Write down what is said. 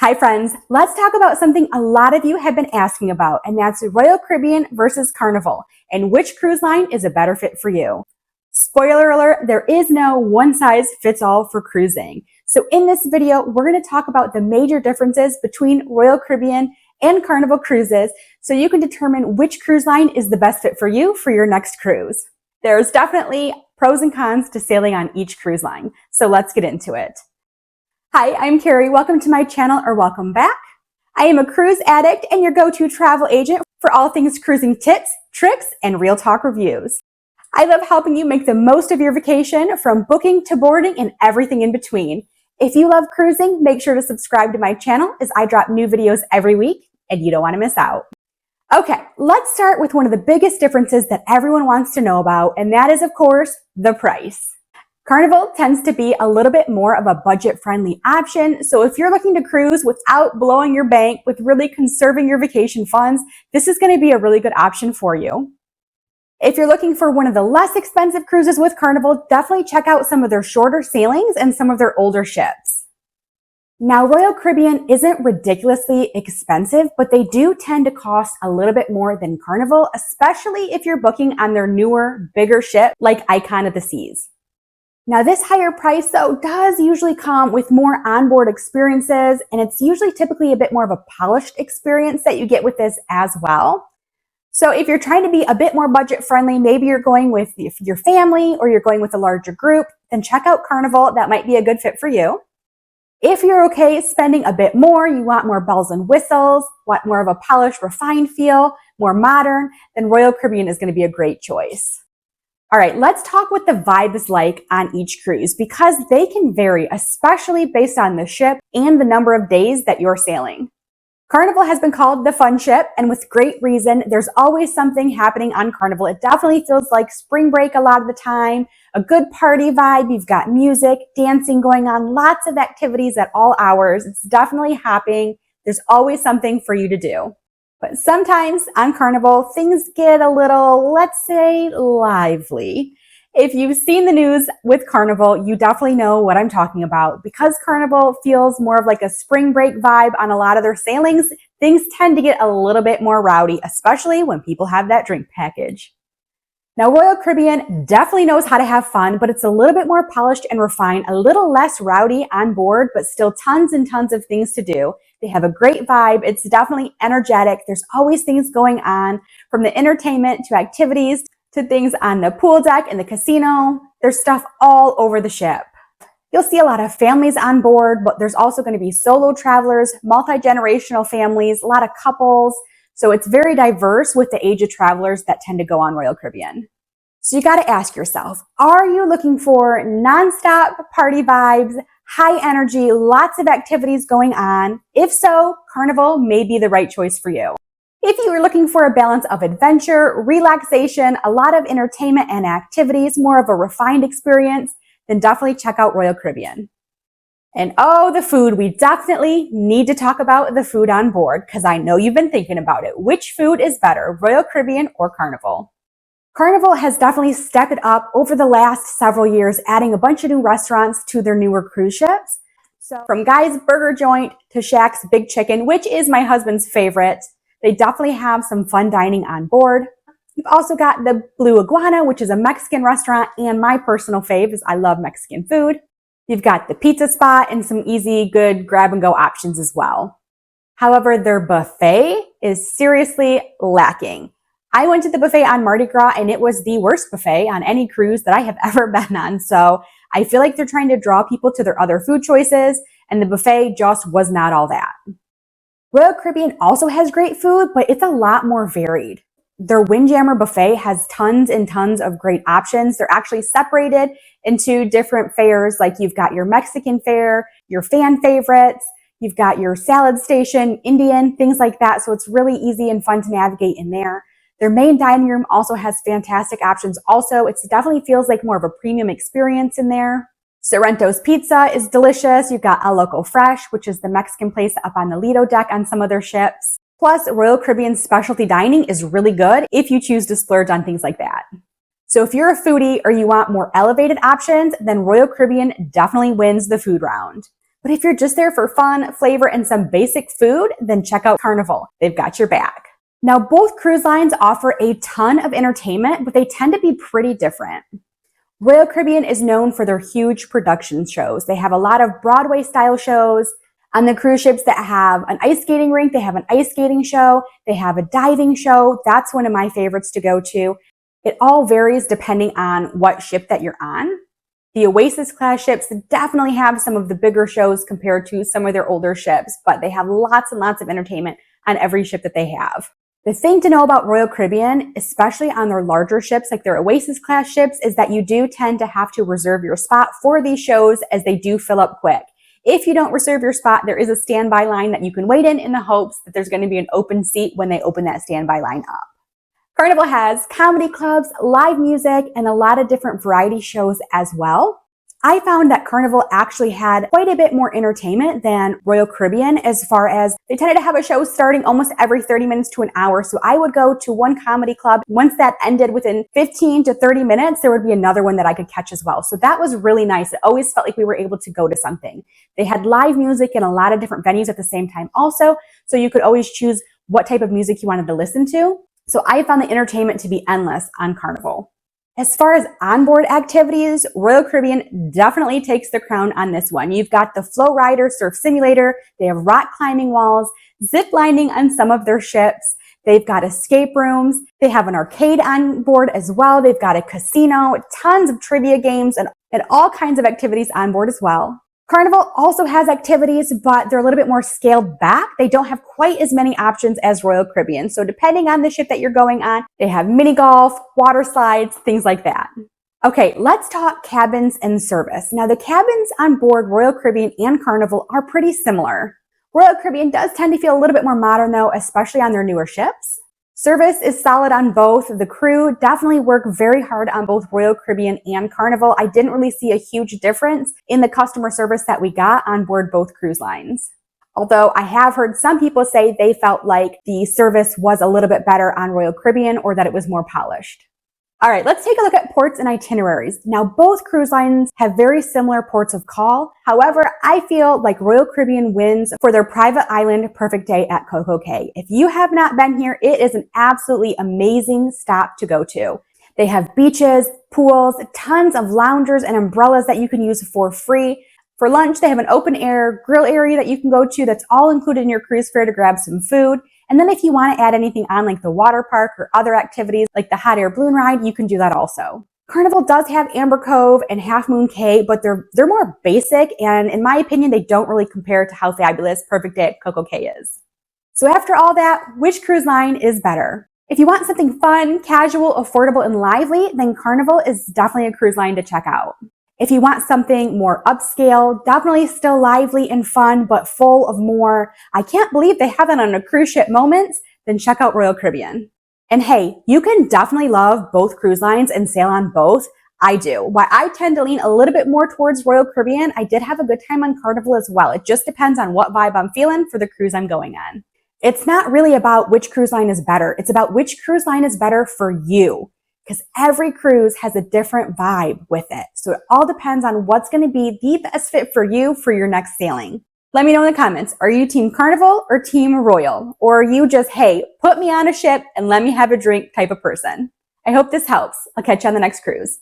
Hi friends, let's talk about something a lot of you have been asking about, and that's Royal Caribbean versus Carnival, and which cruise line is a better fit for you. Spoiler alert, there is no one size fits all for cruising. So in this video, we're going to talk about the major differences between Royal Caribbean and Carnival cruises so you can determine which cruise line is the best fit for you for your next cruise. There's definitely pros and cons to sailing on each cruise line, so let's get into it. Hi, I'm Carrie. Welcome to my channel, or welcome back. I am a cruise addict and your go-to travel agent for all things cruising tips, tricks, and real talk reviews. I love helping you make the most of your vacation, from booking to boarding and everything in between. If you love cruising, make sure to subscribe to my channel as I drop new videos every week and you don't want to miss out. Okay, let's start with one of the biggest differences that everyone wants to know about, and that is, of course, the price. Carnival tends to be a little bit more of a budget-friendly option, so if you're looking to cruise without blowing your bank, with really conserving your vacation funds, this is going to be a really good option for you. If you're looking for one of the less expensive cruises with Carnival, definitely check out some of their shorter sailings and some of their older ships. Now, Royal Caribbean isn't ridiculously expensive, but they do tend to cost a little bit more than Carnival, especially if you're booking on their newer, bigger ship like Icon of the Seas. Now, this higher price, though, does usually come with more onboard experiences, and it's usually typically a bit more of a polished experience that you get with this as well. So if you're trying to be a bit more budget-friendly, maybe you're going with your family or you're going with a larger group, then check out Carnival. That might be a good fit for you. If you're okay spending a bit more, you want more bells and whistles, want more of a polished, refined feel, more modern, then Royal Caribbean is going to be a great choice. All right, let's talk what the vibe is like on each cruise, because they can vary, especially based on the ship and the number of days that you're sailing. Carnival has been called the fun ship, and with great reason. There's always something happening on Carnival. It definitely feels like spring break a lot of the time, a good party vibe. You've got music, dancing going on, lots of activities at all hours. It's definitely happening. There's always something for you to do. But sometimes on Carnival, things get a little, let's say, lively. If you've seen the news with Carnival, you definitely know what I'm talking about. Because Carnival feels more of like a spring break vibe on a lot of their sailings, things tend to get a little bit more rowdy, especially when people have that drink package. Now, Royal Caribbean definitely knows how to have fun, but it's a little bit more polished and refined, a little less rowdy on board, but still tons and tons of things to do. They have a great vibe. It's definitely energetic. There's always things going on, from the entertainment to activities to things on the pool deck and the casino. There's stuff all over the ship. You'll see a lot of families on board, but there's also going to be solo travelers, multi-generational families, a lot of couples. So it's very diverse with the age of travelers that tend to go on Royal Caribbean. So you got to ask yourself, are you looking for nonstop party vibes, high energy, lots of activities going on? If so, Carnival may be the right choice for you. If you are looking for a balance of adventure, relaxation, a lot of entertainment and activities, more of a refined experience, then definitely check out Royal Caribbean. And oh, the food. We definitely need to talk about the food on board, because I know you've been thinking about it. Which food is better, Royal Caribbean or Carnival? Carnival has definitely stepped it up over the last several years, adding a bunch of new restaurants to their newer cruise ships. So from Guy's Burger Joint to Shaq's Big Chicken, which is my husband's favorite, they definitely have some fun dining on board. You've also got the Blue Iguana, which is a Mexican restaurant, and my personal fave is I love Mexican food. You've got the pizza spot and some easy, good grab-and-go options as well. However, their buffet is seriously lacking. I went to the buffet on Mardi Gras, and it was the worst buffet on any cruise that I have ever been on. So I feel like they're trying to draw people to their other food choices, and the buffet just was not all that. Royal Caribbean also has great food, but it's a lot more varied. Their Windjammer buffet has tons and tons of great options. They're actually separated into different fares, like you've got your Mexican fare, your fan favorites, you've got your salad station, Indian, things like that. So it's really easy and fun to navigate in there. Their main dining room also has fantastic options. Also, it definitely feels like more of a premium experience in there. Sorrento's Pizza is delicious. You've got El Loco Fresh, which is the Mexican place up on the Lido deck on some of their ships. Plus, Royal Caribbean's specialty dining is really good if you choose to splurge on things like that. So if you're a foodie or you want more elevated options, then Royal Caribbean definitely wins the food round. But if you're just there for fun, flavor, and some basic food, then check out Carnival. They've got your back. Now, both cruise lines offer a ton of entertainment, but they tend to be pretty different. Royal Caribbean is known for their huge production shows. They have a lot of Broadway-style shows. On the cruise ships that have an ice skating rink, they have an ice skating show. They have a diving show. That's one of my favorites to go to. It all varies depending on what ship that you're on. The Oasis class ships definitely have some of the bigger shows compared to some of their older ships, but they have lots and lots of entertainment on every ship that they have. The thing to know about Royal Caribbean, especially on their larger ships like their Oasis class ships, is that you do tend to have to reserve your spot for these shows as they do fill up quick. If you don't reserve your spot, there is a standby line that you can wait in the hopes that there's going to be an open seat when they open that standby line up. Carnival has comedy clubs, live music, and a lot of different variety shows as well. I found that Carnival actually had quite a bit more entertainment than Royal Caribbean, as far as they tended to have a show starting almost every 30 minutes to an hour. So I would go to one comedy club. Once that ended within 15 to 30 minutes, there would be another one that I could catch as well. So that was really nice. It always felt like we were able to go to something. They had live music in a lot of different venues at the same time also. So you could always choose what type of music you wanted to listen to. So I found the entertainment to be endless on Carnival. As far as onboard activities, Royal Caribbean definitely takes the crown on this one. You've got the Flow Rider Surf Simulator. They have rock climbing walls, zip lining on some of their ships. They've got escape rooms. They have an arcade on board as well. They've got a casino, tons of trivia games, and all kinds of activities on board as well. Carnival also has activities, but they're a little bit more scaled back. They don't have quite as many options as Royal Caribbean. So depending on the ship that you're going on, they have mini golf, water slides, things like that. Okay, let's talk cabins and service. Now, the cabins on board Royal Caribbean and Carnival are pretty similar. Royal Caribbean does tend to feel a little bit more modern though, especially on their newer ships. Service is solid on both. The crew definitely work very hard on both Royal Caribbean and Carnival. I didn't really see a huge difference in the customer service that we got on board both cruise lines. Although I have heard some people say they felt like the service was a little bit better on Royal Caribbean or that it was more polished. All right, let's take a look at ports and itineraries. Now, both cruise lines have very similar ports of call. However, I feel like Royal Caribbean wins for their private island Perfect Day at Coco Cay. If you have not been here, it is an absolutely amazing stop to go to. They have beaches, pools, tons of loungers and umbrellas that you can use for free. For lunch, they have an open air grill area that you can go to that's all included in your cruise fare to grab some food. And then if you want to add anything on like the water park or other activities like the hot air balloon ride, you can do that also. Carnival does have Amber Cove and Half Moon Cay, but they're more basic, and in my opinion, they don't really compare to how fabulous Perfect Day at Coco Cay is. So after all that, which cruise line is better? If you want something fun, casual, affordable, and lively, then Carnival is definitely a cruise line to check out. If you want something more upscale, definitely still lively and fun, but full of more, I can't believe they have that on a cruise ship moments, then check out Royal Caribbean. And hey, you can definitely love both cruise lines and sail on both. I do. While I tend to lean a little bit more towards Royal Caribbean, I did have a good time on Carnival as well. It just depends on what vibe I'm feeling for the cruise I'm going on. It's not really about which cruise line is better. It's about which cruise line is better for you, because every cruise has a different vibe with it. So it all depends on what's going to be the best fit for you for your next sailing. Let me know in the comments, are you Team Carnival or Team Royal? Or are you just, hey, put me on a ship and let me have a drink type of person? I hope this helps. I'll catch you on the next cruise.